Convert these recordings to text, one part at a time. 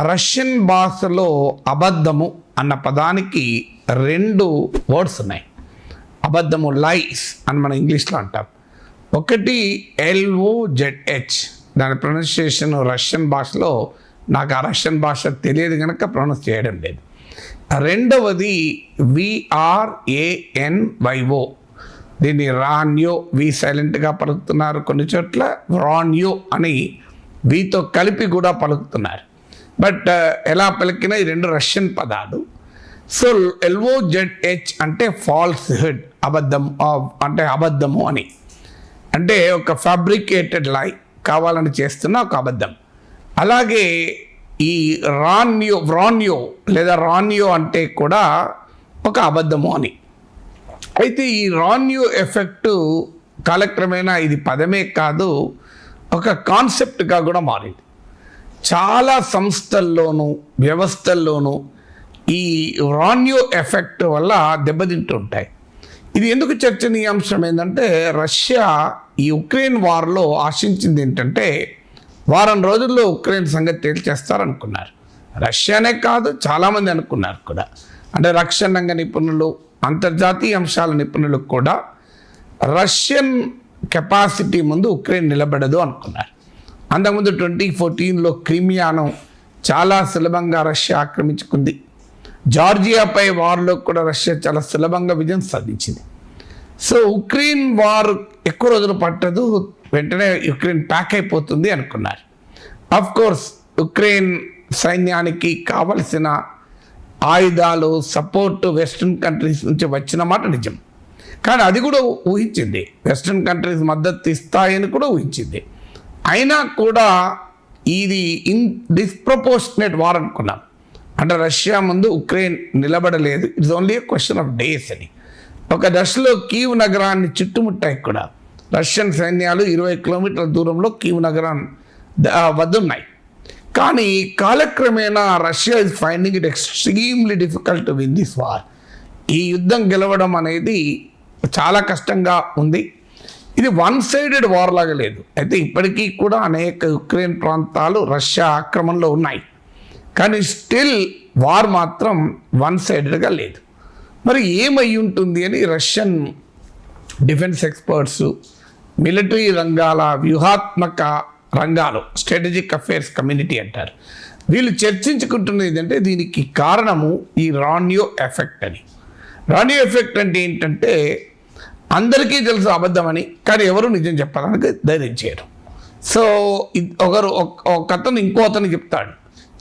Russian భాషలో అబద్ధము అన్న పదానికి రెండు వర్డ్స్ ఉన్నాయి. అబద్ధము లైస్ అని మనం ఇంగ్లీష్లో అంటాం. ఒకటి LOZH, దాని ప్రొనౌన్సియేషన్ రష్యన్ భాషలో నాకు ఆ రష్యన్ భాష తెలియదు కనుక ప్రొనౌన్స్ చేయడం లేదు. రెండవది VRANYO, దీన్ని రాన్యో, వి సైలెంట్గా పలుకుతున్నారు, కొన్ని చోట్ల రాన్యో అని వీతో కలిపి కూడా పలుకుతున్నారు. బట్ ఎలా పలికినా ఈ రెండు రష్యన్ పదాలు. సో LOZH అంటే ఫాల్స్ హెడ్, అబద్ధం, అంటే అబద్ధము అని, అంటే ఒక ఫ్యాబ్రికేటెడ్ లై, కావాలని చేస్తున్న ఒక అబద్ధం. అలాగే ఈ రాన్యో లేదా రాన్యో అంటే కూడా ఒక అబద్ధము అని. అయితే ఈ రాన్యో ఎఫెక్టు కాలక్రమేణా ఇది పదమే కాదు, ఒక కాన్సెప్ట్గా కూడా మారింది. చాలా సంస్థల్లోనూ వ్యవస్థల్లోనూ ఈ రాన్యో ఎఫెక్ట్ వల్ల దెబ్బతింటుంటాయి. ఇది ఎందుకు చర్చనీయాంశం ఏంటంటే, రష్యా ఈ ఉక్రెయిన్ వార్లో ఆశించింది ఏంటంటే, వారం రోజుల్లో ఉక్రెయిన్ సంగతి తేల్చేస్తారనుకున్నారు. రష్యానే కాదు, చాలామంది అనుకున్నారు కూడా. అంటే రక్షణ రంగ నిపుణులు, అంతర్జాతీయ అంశాల నిపుణులు కూడా రష్యన్ కెపాసిటీ ముందు ఉక్రెయిన్ నిలబడదు అనుకున్నారు. అంతకుముందు 2014లో క్రిమియాను చాలా సులభంగా రష్యా ఆక్రమించుకుంది. జార్జియాపై వార్లో కూడా రష్యా చాలా సులభంగా విజయం సాధించింది. సో ఉక్రెయిన్ వార్ ఎక్కువ రోజులు పట్టదు, వెంటనే ఉక్రెయిన్ ప్యాక్ అయిపోతుంది అనుకున్నారు. కోర్స్ ఉక్రెయిన్ సైన్యానికి కావలసిన ఆయుధాలు, సపోర్ట్ వెస్ట్రన్ కంట్రీస్ నుంచి వచ్చిన మాట నిజం. కానీ అది కూడా ఊహించింది, వెస్ట్రన్ కంట్రీస్ మద్దతు ఇస్తాయని కూడా ఊహించింది. అయినా కూడా ఇది డిస్ప్రపోర్షనేట్ వార్ అనుకున్నాం. అంటే రష్యా ముందు ఉక్రెయిన్ నిలబడలేదు, it's only a question of days అని. ఒక దశలో కీవ్ నగరాన్ని చుట్టుముట్టాయి కూడా. రష్యన్ సైన్యాలు 20 కిలోమీటర్ల దూరంలో కీవ్ నగరం వద్ద ఉన్నాయి. కానీ కాలక్రమేణా Russia is finding it extremely difficult to win this war. ఈ యుద్ధం గెలవడం అనేది చాలా కష్టంగా ఉంది. ఇది వన్ సైడెడ్ వార్ లాగా లేదు. అయితే ఇప్పటికీ కూడా అనేక ఉక్రెయిన్ ప్రాంతాలు రష్యా ఆక్రమణలో ఉన్నాయి. కానీ స్టిల్ వార్ మాత్రం వన్ సైడెడ్గా లేదు. మరి ఏమై ఉంటుంది అని రష్యన్ డిఫెన్స్ ఎక్స్పర్ట్స్, మిలిటరీ రంగాల వ్యూహాత్మక రంగాలు, స్ట్రాటజిక్ అఫైర్స్ కమ్యూనిటీ అంటారు, వీళ్ళు చర్చించుకుంటున్నది ఏంటంటే, దీనికి కారణము ఈ రాన్యో ఎఫెక్ట్ అని. రాన్యో ఎఫెక్ట్ అంటే ఏంటంటే, అందరికీ తెలుసు అబద్ధమని, కానీ ఎవరు నిజం చెప్పడానికి ధైర్యం చేయరు. సో ఒక అతను ఇంకో అతను చెప్తాడు,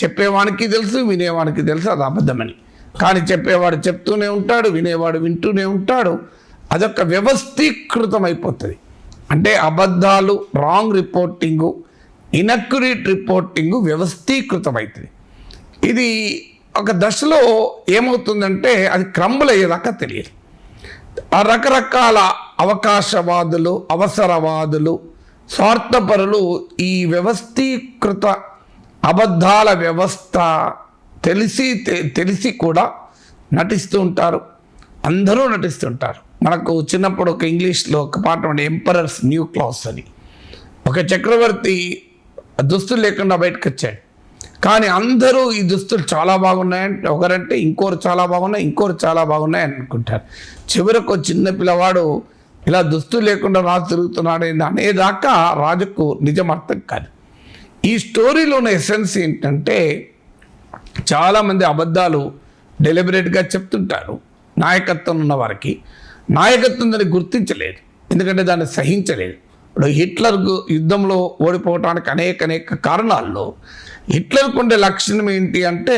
చెప్పేవానికి తెలుసు, వినేవానికి తెలుసు అది అబద్ధమని. కానీ చెప్పేవాడు చెప్తూనే ఉంటాడు, వినేవాడు వింటూనే ఉంటాడు. అదొక వ్యవస్థీకృతం అయిపోతుంది. అంటే అబద్ధాలు, రాంగ్ రిపోర్టింగు, ఇన్అక్యురేట్ రిపోర్టింగు వ్యవస్థీకృతం అవుతుంది. ఇది ఒక దశలో ఏమవుతుందంటే, అది క్రంబుల్ అయ్యేదాకా తెలియదు. ఆ రకరకాల అవకాశవాదులు, అవసరవాదులు, స్వార్థపరులు ఈ వ్యవస్థీకృత అబద్ధాల వ్యవస్థ తెలిసి కూడా నటిస్తూ ఉంటారు. అందరూ నటిస్తుంటారు. మనకు చిన్నప్పుడు ఒక ఇంగ్లీష్లో ఒక పాట ఉండే, ఎంపరర్స్ న్యూ క్లాత్స్ అని. ఒక చక్రవర్తి దుస్తులు లేకుండా బయటకు వచ్చాడు. కానీ అందరూ ఈ దుస్తులు చాలా బాగున్నాయంటే, ఒకరంటే ఇంకోరు చాలా బాగున్నాయి, ఇంకోరు చాలా బాగున్నాయి అనుకుంటారు. చివరకు చిన్న పిల్లవాడు ఇలా దుస్తులు లేకుండా రాజు తిరుగుతున్నాడు అనేదాకా రాజుకు నిజం అర్థం కాదు. ఈ స్టోరీలో ఉన్న ఎసెన్స్ ఏంటంటే, చాలామంది అబద్ధాలు డెలిబరేట్గా చెప్తుంటారు. నాయకత్వం ఉన్న వారికి నాయకత్వం దాన్ని గుర్తించలేదు, ఎందుకంటే దాన్ని సహించలేదు. ఇప్పుడు హిట్లర్ యుద్ధంలో ఓడిపోవటానికి అనేక కారణాల్లో హిట్లర్కు ఉండే లక్షణం ఏంటి అంటే,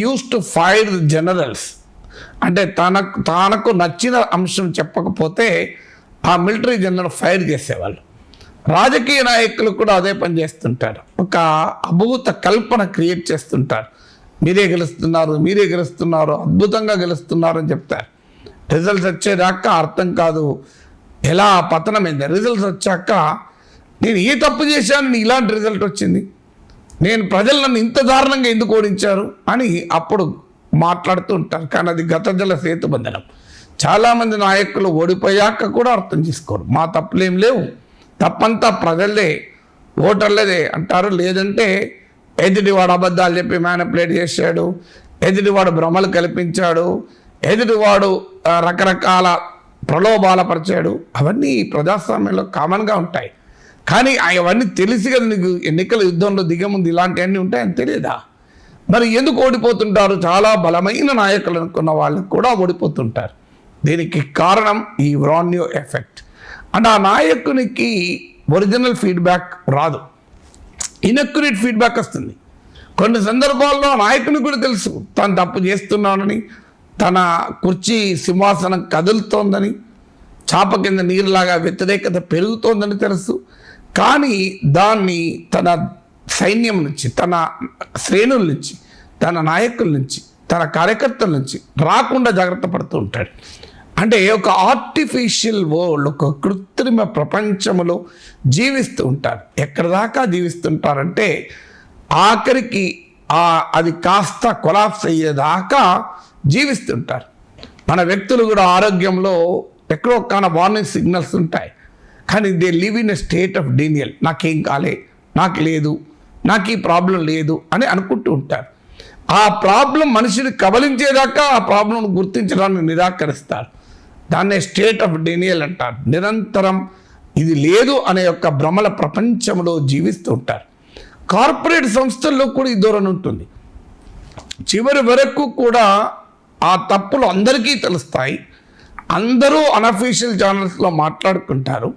యూస్ టు ఫైర్ జనరల్స్. అంటే తనకు నచ్చిన అంశం చెప్పకపోతే ఆ మిలిటరీ జనరల్ ఫైర్ చేసేవాళ్ళు. రాజకీయ నాయకులు కూడా అదే పని చేస్తుంటారు. ఒక అభూత కల్పన క్రియేట్ చేస్తుంటారు. మీరే గెలుస్తున్నారు, అద్భుతంగా గెలుస్తున్నారు అని చెప్తారు. రిజల్ట్స్ వచ్చేదాకా అర్థం కాదు ఎలా పతనమైంది. రిజల్ట్స్ వచ్చాక నేను ఏ తప్పు చేశాను ఇలాంటి రిజల్ట్ వచ్చింది, నేను ప్రజలు నన్ను ఇంత దారుణంగా ఎందుకు ఓడించారు అని అప్పుడు మాట్లాడుతూ ఉంటారు. కానీ అది గతజల సేతుబంధనం. చాలామంది నాయకులు ఓడిపోయాక కూడా అర్థం చేసుకోరు. మా తప్పులేం లేవు, తప్పంతా ప్రజలదే, ఓటర్లదే అంటారు. లేదంటే ఎదుటివాడు అబద్ధాలు చెప్పి మ్యానిపులేట్ చేశాడు, ఎదుటివాడు భ్రమలు కల్పించాడు, ఎదుటివాడు రకరకాల ప్రలోభాలపరిచాడు. అవన్నీ ప్రజాస్వామ్యంలో కామన్గా ఉంటాయి. కానీ అవన్నీ తెలిసి కదా నీకు ఎన్నికల యుద్ధంలో దిగముందు ఇలాంటివన్నీ ఉంటాయని తెలియదా? మరి ఎందుకు ఓడిపోతుంటారు? చాలా బలమైన నాయకులు అనుకున్న వాళ్ళు కూడా ఓడిపోతుంటారు. దీనికి కారణం ఈ వ్రాన్యో ఎఫెక్ట్. అంటే ఆ నాయకునికి ఒరిజినల్ ఫీడ్బ్యాక్ రాదు, ఇన్అక్యురేట్ ఫీడ్బ్యాక్ వస్తుంది. కొన్ని సందర్భాల్లో నాయకునికి కూడా తెలుసు తను తప్పు చేస్తున్నానని, తన కుర్చీ సింహాసనం కదులుతోందని, చాప కింద నీరులాగా వ్యతిరేకత పెరుగుతోందని తెలుసు. కానీ దాన్ని తన సైన్యం నుంచి, తన శ్రేణుల నుంచి, తన నాయకుల నుంచి, తన కార్యకర్తల నుంచి రాకుండా జాగ్రత్త పడుతూ ఉంటాడు. అంటే ఒక ఆర్టిఫిషియల్ వరల్డ్, ఒక కృత్రిమ ప్రపంచంలో జీవిస్తూ ఉంటారు. ఎక్కడి దాకా జీవిస్తుంటారంటే ఆఖరికి అది కాస్త కొలాప్స్ అయ్యేదాకా జీవిస్తుంటారు. మన వ్యక్తులు కూడా ఆరోగ్యంలో ఎక్కడో కాన వార్నింగ్ సిగ్నల్స్ ఉంటాయి, కానీ they live in a state of denial. నాకేం కాలే, నాకు లేదు, నాకు ఈ ప్రాబ్లం లేదు అని అనుకుంటూ ఉంటారు. ఆ ప్రాబ్లం మనిషిని కబలించేదాకా ఆ ప్రాబ్లం గుర్తించడానికి నిరాకరిస్తారు. దాన్నే స్టేట్ ఆఫ్ డీనియల్ అంటారు. నిరంతరం ఇది లేదు అనే యొక్క భ్రమల ప్రపంచంలో జీవిస్తూ ఉంటారు. కార్పొరేట్ సంస్థల్లో కూడా ఈ ధోరణి ఉంటుంది. చివరి వరకు కూడా ఆ తప్పులు అందరికీ తెలుస్తాయి. అందరూ అన్అఫీషియల్ ఛానల్స్లో మాట్లాడుకుంటారు,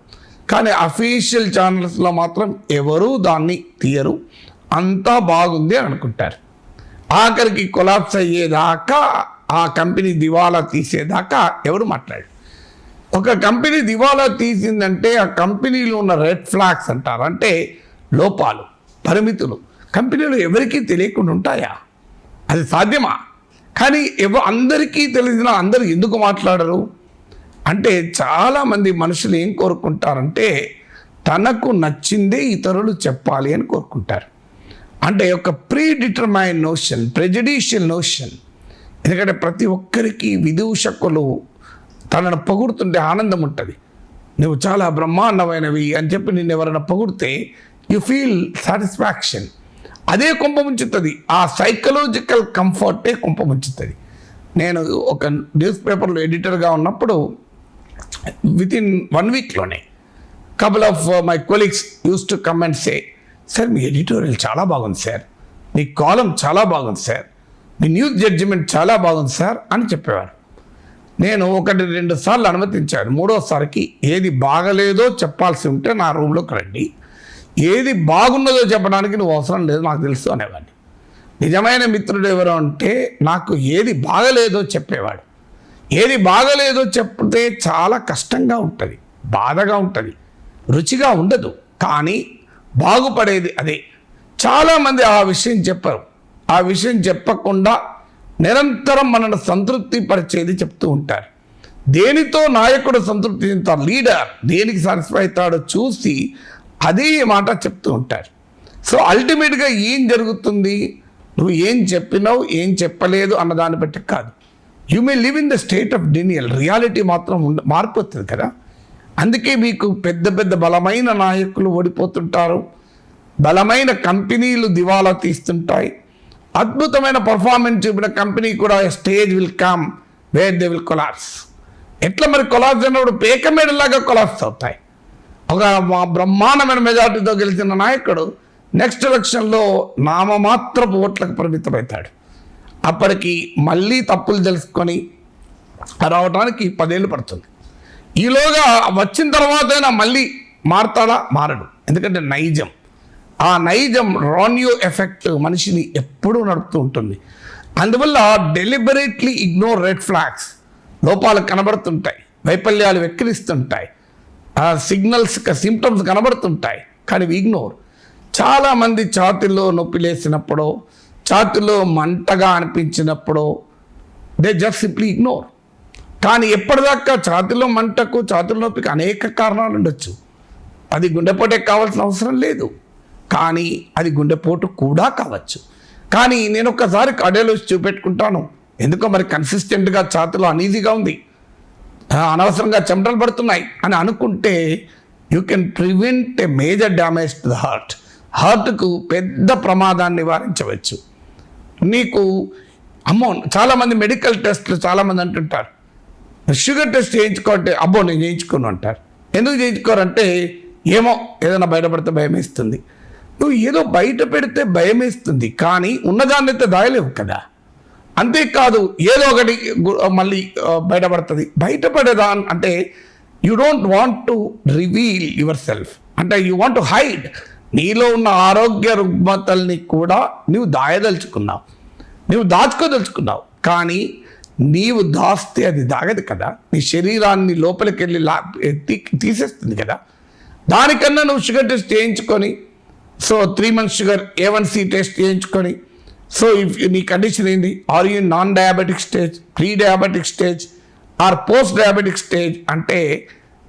కానీ అఫీషియల్ ఛానల్స్లో మాత్రం ఎవరూ దాన్ని తీయరు. అంతా బాగుంది అని అనుకుంటారు. ఆఖరికి కొలాప్స్ అయ్యేదాకా, ఆ కంపెనీ దివాలా తీసేదాకా ఎవరు మాట్లాడారు. ఒక కంపెనీ దివాలా తీసిందంటే ఆ కంపెనీలో ఉన్న రెడ్ ఫ్లాగ్స్ అంటారు, అంటే లోపాలు, పరిమితులు కంపెనీలో ఎవరికీ తెలియకుండా ఉంటాయా? అది సాధ్యమా? కానీ అందరికీ తెలిసిన అందరూ ఎందుకు మాట్లాడరు అంటే, చాలామంది మనుషులు ఏం కోరుకుంటారంటే తనకు నచ్చిందే ఇతరులు చెప్పాలి అని కోరుకుంటారు. అంటే ఒక ప్రీ డిటర్మైన్ నోషన్, ప్రెజుడిషియల్ నోషన్. ఎందుకంటే ప్రతి ఒక్కరికి విదూషకులు తనను పొగుడుతుంటే ఆనందం ఉంటుంది. నువ్వు చాలా బ్రహ్మాండమైనవి అని చెప్పి నిన్ను ఎవరైనా పొగిడితే యు ఫీల్ సాటిస్ఫాక్షన్. అదే కుంపముంచుతుంది. ఆ సైకలాజికల్ కంఫర్టే కుంపముంచుతుంది. నేను ఒక న్యూస్ పేపర్లో ఎడిటర్గా ఉన్నప్పుడు వితిన్ 1 వీక్లోనే couple of my colleagues use to come and say, sir మీ ఎడిటోరియల్ చాలా బాగుంది సార్, మీ కాలం చాలా బాగుంది సార్, మీ న్యూస్ జడ్జిమెంట్ చాలా బాగుంది సార్ అని చెప్పేవారు. నేను 1-2 సార్లు అనుమతించాను. 3వసారికి ఏది బాగలేదో చెప్పాల్సి ఉంటే నా రూమ్లోకి రండి, ఏది బాగున్నదో చెప్పడానికి నువ్వు అవసరం లేదు, నాకు తెలుసు అనేవాడిని. నిజమైన మిత్రుడు ఎవరు అంటే నాకు ఏది బాగలేదో చెప్పేవాడు. ఏది బాగలేదో చెప్తే చాలా కష్టంగా ఉంటుంది, బాధగా ఉంటుంది, రుచిగా ఉండదు, కానీ బాగుపడేది అదే. చాలామంది ఆ విషయం చెప్పరు. ఆ విషయం చెప్పకుండా నిరంతరం మనను సంతృప్తి పరిచేది చెప్తూ ఉంటారు. దేనితో నాయకుడు సంతృప్తి చెందుతారు, లీడర్ దేనికి సాటిస్ఫై అవుతాడో చూసి అదే మాట చెప్తూ ఉంటారు. సో అల్టిమేట్గా ఏం జరుగుతుంది, నువ్వు ఏం చెప్పినావు ఏం చెప్పలేదు అన్నదాన్ని బట్టి కాదు. You may live in the state of denial. Reality మాత్రం మారిపోతుంది కదా. అందుకే మీకు పెద్ద పెద్ద బలమైన నాయకులు ఓడిపోతుంటారు, బలమైన కంపెనీలు దివాలా తీస్తుంటాయి. అద్భుతమైన పర్ఫార్మెన్స్ చూపిన కంపెనీ కూడా stage will come where they will collapse. ఎట్లా మరి కొలాప్స్ అయినప్పుడు పేకమేడలాగా కొలాప్స్ అవుతాయి. ఒక బ్రహ్మాండమైన మెజార్టీతో గెలిచిన నాయకుడు నెక్స్ట్ ఎలక్షన్లో నామమాత్రపు ఓట్లకు పరిమితమవుతాడు. అప్పటికి మళ్ళీ తప్పులు తెలుసుకొని రావడానికి 10 ఏళ్ళు పడుతుంది. ఈలోగా వచ్చిన తర్వాతైనా మళ్ళీ మారతాడా? మారడు. ఎందుకంటే నైజం, ఆ నైజం రాన్యో ఎఫెక్ట్ మనిషిని ఎప్పుడూ నడుపుతూ ఉంటుంది. అందువల్ల డెలిబరేట్లీ ఇగ్నోర్ రెడ్ ఫ్లాగ్స్. లోపాలు కనబడుతుంటాయి, వైఫల్యాలు వెక్కిరిస్తుంటాయి, సిగ్నల్స్ సిమ్టమ్స్ కనబడుతుంటాయి, కానీ ఇగ్నోర్. చాలామంది ఛాతీలో నొప్పి లేసినప్పుడు, ఛాతీలో మంటగా అనిపించినప్పుడు దే జస్ట్ సింప్లీ ఇగ్నోర్. కానీ ఎప్పటిదాకా ఛాతీలో మంటకు, ఛాతీలో నొప్పికి అనేక కారణాలు ఉండొచ్చు. అది గుండెపోటే కావాల్సిన అవసరం లేదు, కానీ అది గుండెపోటు కూడా కావచ్చు. కానీ నేను ఒక్కసారి కార్డియాలజిస్ట్ చూపెట్టుకుంటాను, ఎందుకో మరి కన్సిస్టెంట్గా ఛాతీలో అనీజీగా ఉంది, అనవసరంగా చెమటలు పడుతున్నాయి అని అనుకుంటే you can prevent a major damage to the heart. హార్ట్కు పెద్ద ప్రమాదాన్ని నివారించవచ్చు. నీకు అమ్మో చాలామంది మెడికల్ టెస్ట్లు చాలామంది అంటుంటారు, షుగర్ టెస్ట్ చేయించుకోంటే అబ్బో నేను చేయించుకోను అంటారు. ఎందుకు చేయించుకోరంటే ఏమో ఏదైనా బయటపడితే భయం వేస్తుంది. నువ్వు ఏదో బయట పెడితే భయం వేస్తుంది, కానీ ఉన్నదాన్ని అయితే దాయలేవు కదా. అంతేకాదు ఏదో ఒకటి మళ్ళీ బయటపడుతుంది. బయటపడేదా అంటే you don't want to reveal your self, అంటే యూ వాంట్ టు హైడ్. నీలో ఉన్న ఆరోగ్య రుగ్మతల్ని కూడా నువ్వు దాయదలుచుకున్నావు, నువ్వు దాచుకోదలుచుకున్నావు. కానీ నీవు దాస్తే అది దాగదు కదా, నీ శరీరాన్ని లోపలికి వెళ్ళి తీసేస్తుంది కదా. దానికన్నా నువ్వు షుగర్ టెస్ట్ చేయించుకొని, so 3 months sugar A1C test చేయించుకొని, సో ఇఫ్ నీ కండిషన్ ఏంటి, are you non diabetic stage, pre diabetic stage or post diabetic stage అంటే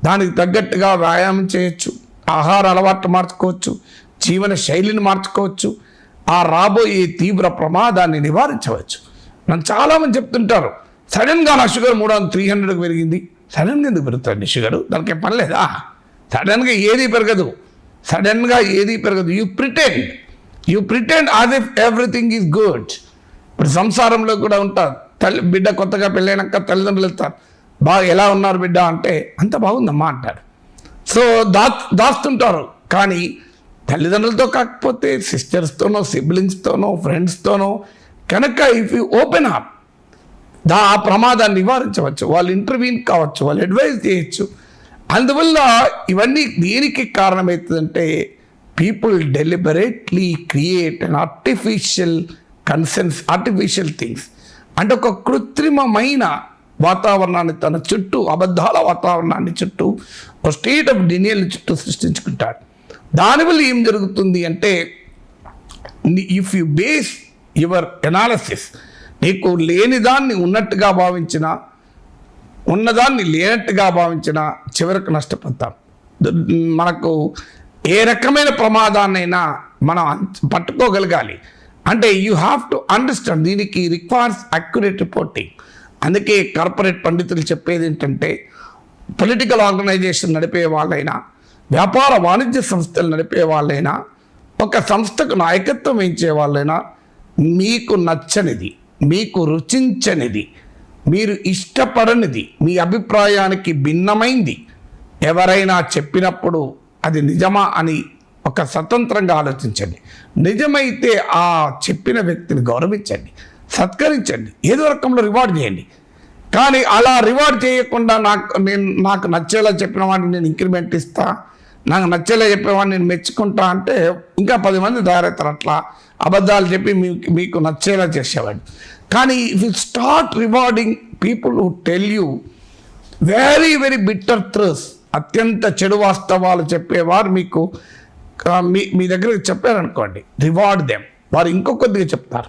దానికి తగ్గట్టుగా వ్యాయామం చేయొచ్చు, ఆహార అలవాట్లు మార్చుకోవచ్చు, జీవన శైలిని మార్చుకోవచ్చు, ఆ రాబోయే తీవ్ర ప్రమాదాన్ని నివారించవచ్చు. నన్ను చాలామంది చెప్తుంటారు, సడన్గా నా షుగర్ 300-300కి పెరిగింది. సడన్గా ఎందుకు పెరుగుతుంది షుగరు? దానికి పని లేదా? సడన్గా ఏది పెరగదు, సడన్గా ఏది పెరగదు. You pretend as if everything is good. ఇప్పుడు సంసారంలో కూడా ఉంటారు, బిడ్డ కొత్తగా పెళ్ళైనాక తల్లిదండ్రులు వెళ్తారు, బాగా ఎలా ఉన్నారు బిడ్డ అంటే అంత బాగుందమ్మా అంటారు. సో దాస్తుంటారు. కానీ తల్లిదండ్రులతో కాకపోతే సిస్టర్స్తోనో, సిబ్లింగ్స్తోనో, ఫ్రెండ్స్తోనో కనుక ఇఫ్ యూ ఓపెన్ అప్, ఆ ప్రమాదాన్ని నివారించవచ్చు. వాళ్ళు ఇంటర్వ్యూన్ కావచ్చు, వాళ్ళు అడ్వైజ్ చేయొచ్చు. అందువల్ల ఇవన్నీ దేనికి కారణమవుతుందంటే people deliberately create an artificial things, అంటే ఒక కృత్రిమమైన వాతావరణాన్ని తన చుట్టూ, అబద్ధాల వాతావరణాన్ని చుట్టూ, ఒక స్టేట్ ఆఫ్ డినియల్ చుట్టూ సృష్టించుకుంటాడు. దానివల్ల ఏం జరుగుతుంది అంటే if you base your analysis, నీకు లేనిదాన్ని ఉన్నట్టుగా భావించిన, ఉన్నదాన్ని లేనట్టుగా భావించిన చివరికి నష్టపోతాం. మనకు ఏ రకమైన ప్రమాదాన్నైనా మనం పట్టుకోగలగాలి అంటే యూ హ్యావ్ టు అండర్స్టాండ్, దీనికి రిక్వైర్స్ అక్యురేట్ రిపోర్టింగ్. అందుకే కార్పొరేట్ పండితులు చెప్పేది ఏంటంటే, పొలిటికల్ ఆర్గనైజేషన్ నడిపే వాళ్ళైనా, వ్యాపార వాణిజ్య సంస్థలు నడిపే వాళ్ళైనా, ఒక సంస్థకు నాయకత్వం వహించే వాళ్ళైనా, మీకు నచ్చనిది, మీకు రుచించనిది, మీరు ఇష్టపడనిది, మీ అభిప్రాయానికి భిన్నమైంది ఎవరైనా చెప్పినప్పుడు అది నిజమా అని ఒక స్వతంత్రంగా ఆలోచించండి. నిజమైతే ఆ చెప్పిన వ్యక్తిని గౌరవించండి, సత్కరించండి, ఏదో రకంలో రివార్డ్ చేయండి. కానీ అలా రివార్డ్ చేయకుండా నాకు నచ్చేలా చెప్పిన వాడిని నేను ఇంక్రిమెంట్ ఇస్తా, నాకు నచ్చేలా చెప్పేవాడిని నేను మెచ్చుకుంటా అంటే ఇంకా 10 మంది తయారవుతారు అట్లా అబద్ధాలు చెప్పి మీకు నచ్చేలా చేసేవాడు. కానీ if you start rewarding people who tell you very very bitter truths, అత్యంత చెడు వాస్తవాలు చెప్పేవారు మీకు మీ దగ్గరికి చెప్పారనుకోండి, రివార్డ్ దెమ్, వారు ఇంకో కొద్దిగా చెప్తారు.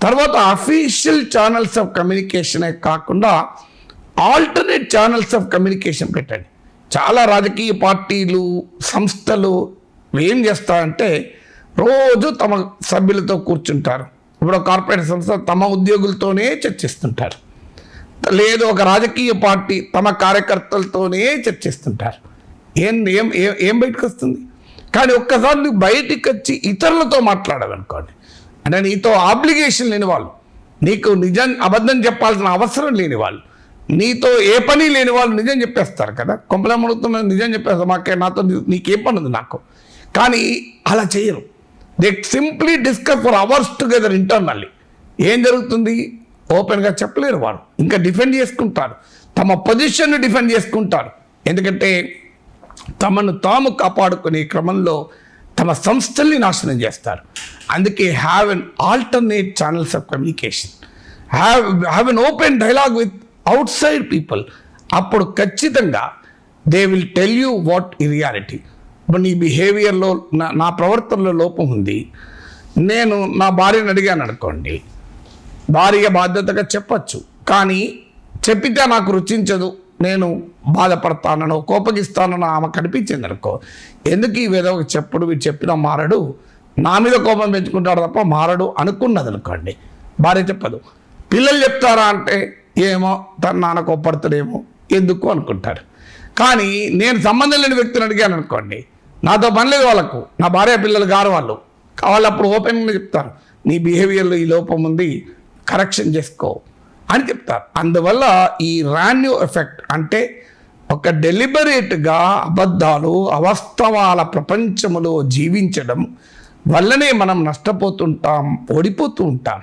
తర్వాత అఫీషియల్ ఛానల్స్ ఆఫ్ కమ్యూనికేషనే కాకుండా ఆల్టర్నేట్ ఛానల్స్ ఆఫ్ కమ్యూనికేషన్ పెట్టండి. చాలా రాజకీయ పార్టీలు, సంస్థలు ఏం చేస్తారంటే రోజు తమ సభ్యులతో కూర్చుంటారు. ఇప్పుడు కార్పొరేట్ సంస్థ తమ ఉద్యోగులతోనే చర్చిస్తుంటారు, లేదు ఒక రాజకీయ పార్టీ తమ కార్యకర్తలతోనే చర్చిస్తుంటారు. ఏం బయటకు వస్తుంది? కానీ ఒక్కసారి నువ్వు బయటికి వచ్చి ఇతరులతో మాట్లాడాలనుకోండి, అంటే నీతో ఆబ్లిగేషన్ లేని వాళ్ళు, నీకు అబద్ధం చెప్పాల్సిన అవసరం లేని వాళ్ళు, నీతో ఏ పని లేని వాళ్ళు నిజం చెప్పేస్తారు కదా. కొంపలమ్మడుతున్న నిజం చెప్పేస్తారు, నాతో నీకేం పని ఉంది నాకు. కానీ అలా చేయరు. They simply discuss for hours together internally. ఏం జరుగుతుంది? ఓపెన్గా చెప్పలేరు వాళ్ళు, ఇంకా డిఫెండ్ చేసుకుంటారు, తమ పొజిషన్ను డిఫెండ్ చేసుకుంటారు. ఎందుకంటే తమను తాము కాపాడుకునే క్రమంలో తమ సంస్థల్ని నాశనం చేస్తారు. అందుకే have an alternate channels of communication, have an open dialogue with out side people. అప్పుడు ఖచ్చితంగా they will tell you what ఈ రియాలిటీ. ఇప్పుడు నీ బిహేవియర్లో, నా ప్రవర్తనలో లోపం ఉంది, నేను నా భార్యను అడిగాను అనుకోండి, భార్య బాధ్యతగా చెప్పచ్చు. కానీ చెప్పితే నాకు రుచించదు, నేను బాధపడతానో కోపగిస్తానో ఆమె కనిపించింది అనుకో, ఎందుకు ఈ విధంగా చెప్పుడు, వీడు చెప్పినా మారడు, నా మీద కోపం పెంచుకుంటాడు తప్ప మారడు అనుకున్నది అనుకోండి, భార్య చెప్పదు. పిల్లలు చెప్తారా అంటే ఏమో తన నాన్న కోపడతాడేమో ఎందుకు అనుకుంటారు. కానీ నేను సంబంధం లేని వ్యక్తిని అడిగాను అనుకోండి, నాతో పని లేదు వాళ్ళకు, నా భార్య పిల్లలు గారు వాళ్ళు కావాలి, అప్పుడు ఓపెన్గా చెప్తారు నీ బిహేవియర్లో ఈ లోపం ఉంది, కరెక్షన్ చేసుకో అని చెప్తారు. అందువల్ల ఈ రాన్యూ ఎఫెక్ట్ అంటే ఒక డెలిబరేట్గా అబద్ధాలు అవాస్తవాల ప్రపంచంలో జీవించడం వల్లనే మనం నష్టపోతుంటాం, ఓడిపోతూ ఉంటాం.